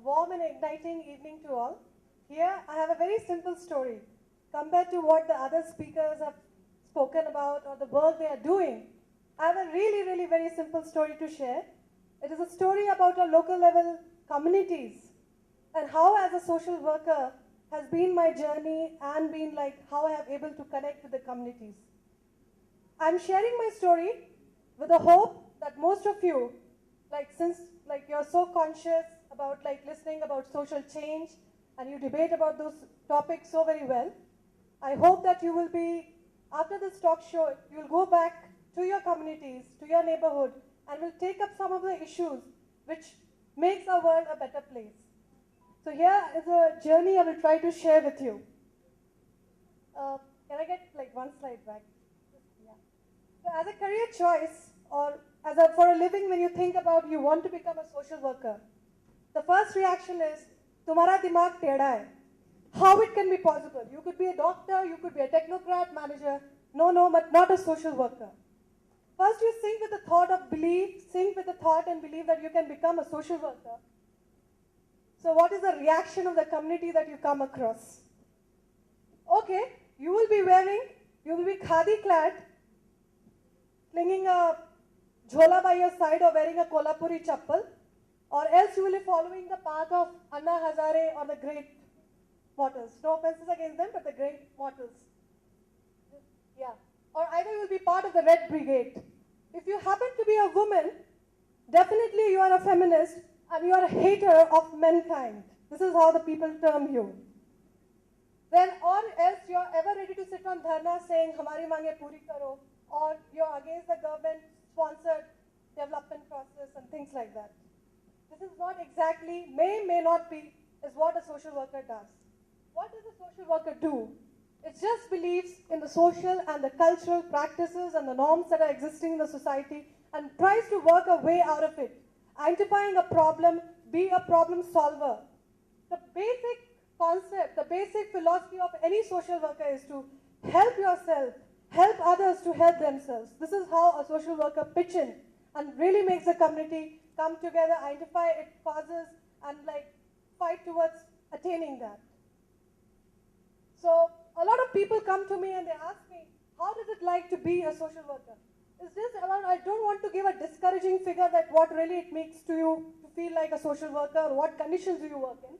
warm and igniting evening to all. Here I have a very simple story compared to what the other speakers have spoken about or the work they are doing. I have a really very simple story to share. It is a story about our local level communities and how as a social worker has been my journey and been like how I have able to connect with the communities. I'm sharing my story with the hope that most of you, since you're so conscious about listening about social change and you debate about those topics so very well, I hope that you will be, after this talk show, you will go back to your communities, to your neighborhood, and will take up some of the issues which makes our world a better place. So here is a journey I will try to share with you. Can I get one slide back? Yeah. So as a career choice or for a living, when you think about you want to become a social worker, the first reaction is, tumhara dimag teda hai. How it can be possible? You could be a doctor, you could be a technocrat, manager. No, but not a social worker. First you sync with the thought of belief, sync with the thought and believe that you can become a social worker. So what is the reaction of the community that you come across? Okay, you will be khadi clad, slinging a jhola by your side or wearing a Kolhapuri chappal, or else you will be following the path of Anna Hazare or the great mortals. No offenses against them, but the great mortals. Yeah. Or either you will be part of the Red Brigade. If you happen to be a woman, definitely you are a feminist and you are a hater of mankind. This is how the people term you. Then or else you are ever ready to sit on dharna saying, Hamari mange puri karo, or you are against the government-sponsored development process and things like that. This is not exactly, may not be, is what a social worker does. What does a social worker do? It just believes in the social and the cultural practices and the norms that are existing in the society and tries to work a way out of it. Identifying a problem, be a problem solver. The basic concept, the basic philosophy of any social worker is to help yourself, help others to help themselves. This is how a social worker pitch in and really makes the community come together, identify its causes and fight towards attaining that. So a lot of people come to me and they ask me, how does it like to be a social worker? Is this about, I don't want to give a discouraging figure that what really it makes to you to feel like a social worker or what conditions do you work in.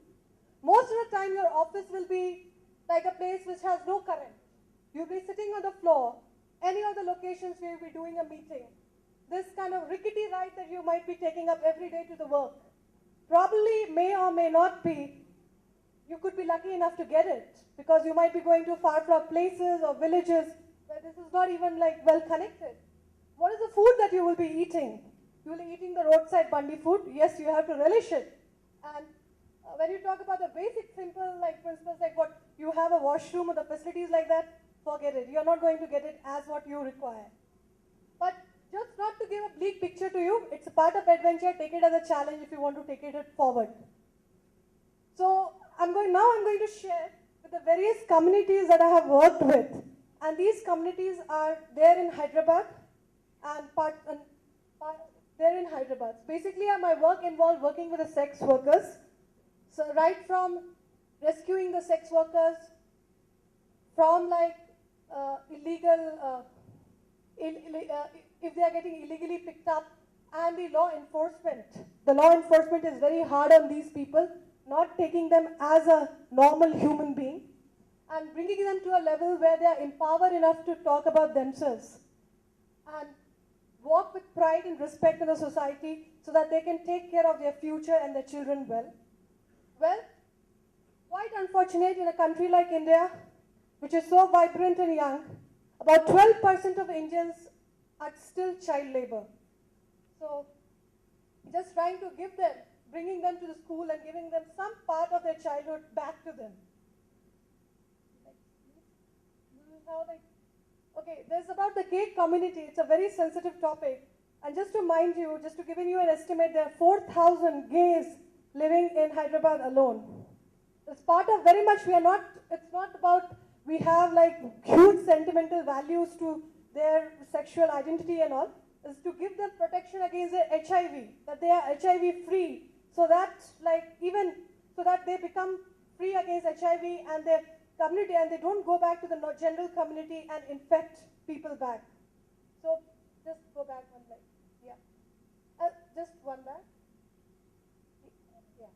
Most of the time your office will be like a place which has no current. You'll be sitting on the floor, any of the locations where you'll be doing a meeting. This kind of rickety ride that you might be taking up every day to the work probably may or may not be, you could be lucky enough to get it because you might be going to far-flung places or villages where this is not even well connected. What is the food that you will be eating? You will be eating the roadside bandi food. Yes, you have to relish it. And when you talk about the basic simple principles what you have a washroom or the facilities like that, forget it. You are not going to get it as what you require. But just not to give a bleak picture to you, it's a part of adventure. Take it as a challenge if you want to take it forward. So I'm going to share with the various communities that I have worked with. And these communities are there in Hyderabad and they're in Hyderabad. Basically, my work involved working with the sex workers. So right from rescuing the sex workers from illegal, if they are getting illegally picked up, and the law enforcement. The law enforcement is very hard on these people, not taking them as a normal human being and bringing them to a level where they are empowered enough to talk about themselves and walk with pride and respect in the society so that they can take care of their future and their children well. Well, quite unfortunate in a country like India, which is so vibrant and young, about 12% of Indians are still child labor. So just trying to bringing them to the school and giving them some part of their childhood back to them. Okay, there's about the gay community. It's a very sensitive topic. And just to mind you, just to give you an estimate, there are 4,000 gays living in Hyderabad alone. It's part of very much, it's not about, we have huge sentimental values to their sexual identity and all. Is to give them protection against their HIV, that they are HIV free, so that even that they become free against HIV and their community, and they don't go back to the general community and infect people back. So just go back one leg. Yeah. Just one back. Yeah.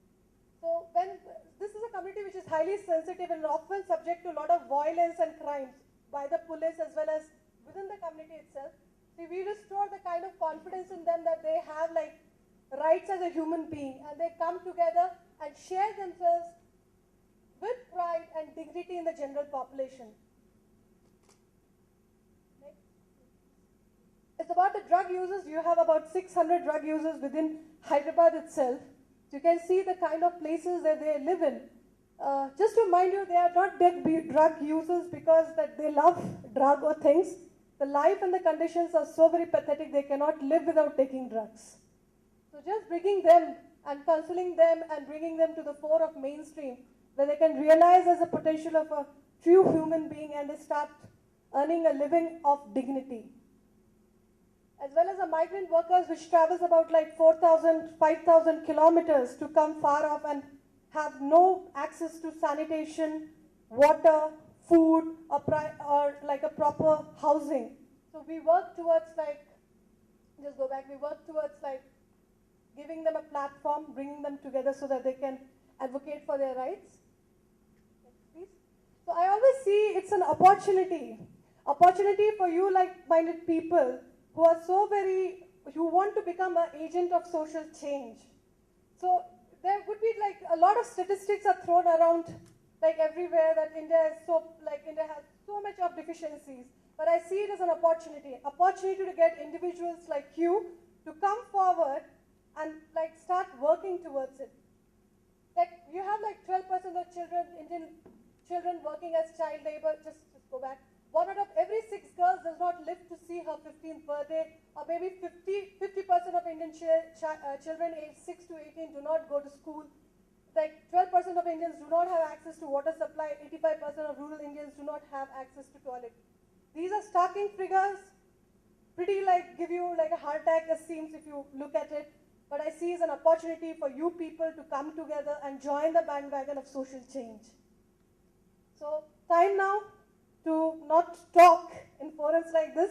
So this is a community which is highly sensitive and often subject to a lot of violence and crimes by the police as well as within the community itself. So we restore the kind of confidence in them that they have like rights as a human being, and they come together and share themselves with pride and dignity in the general population. Next. It's about the drug users. You have about 600 drug users within Hyderabad itself. So you can see the kind of places that they live in. Just to remind you, they are not drug users because that they love drug or things. The life and the conditions are so very pathetic, they cannot live without taking drugs. So just bringing them and counseling them and bringing them to the fore of mainstream, where they can realize as a potential of a true human being and they start earning a living of dignity. As well as the migrant workers which travels about like 4,000, 5,000 kilometers to come far off and have no access to sanitation, water, food, or like a proper housing. So we work towards like, just go back, we work towards like giving them a platform, bringing them together so that they can advocate for their rights. Next, please. So I always see it's an opportunity for you like-minded people who are so very, who want to become an agent of social change. So there would be like a lot of statistics are thrown around like everywhere that India has so much of deficiencies. But I see it as an opportunity to get individuals like you to come forward and like start working towards it. Like you have like 12% of children, Indian children working as child labor. Just go back. 1 out of every 6 girls does not live to see her 15th birthday, or maybe 50% of Indian children aged 6 to 18 do not go to school. Like 12% of Indians do not have access to water supply. 85% of rural Indians do not have access to toilet. These are starking figures. Pretty like give you like a heart attack, it seems, if you look at it. But I see as an opportunity for you people to come together and join the bandwagon of social change. So time now to not talk in forums like this,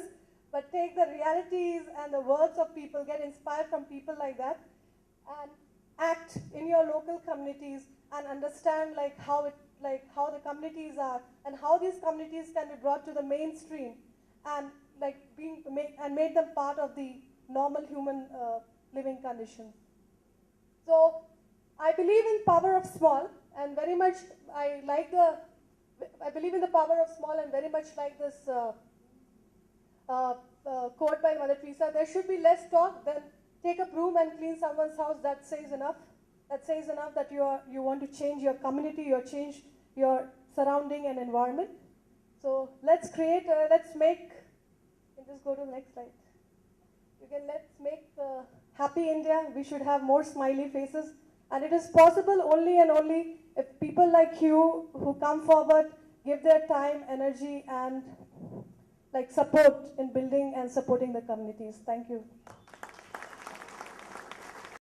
but take the realities and the words of people, get inspired from people like that, and act in your local communities and understand like how the communities are and how these communities can be brought to the mainstream and like made them part of the normal human living conditions. So I believe in power of small, and very much I believe in the power of small and very much like this quote by Mother Teresa, there should be less talk than take a broom and clean someone's house. That says enough. That says enough that you want to change your community, change your surrounding and environment. So let's make, and just go to the next slide. Let's make happy India. We should have more smiley faces. And it is possible only and only if people like you who come forward, give their time, energy, and like support in building and supporting the communities. Thank you.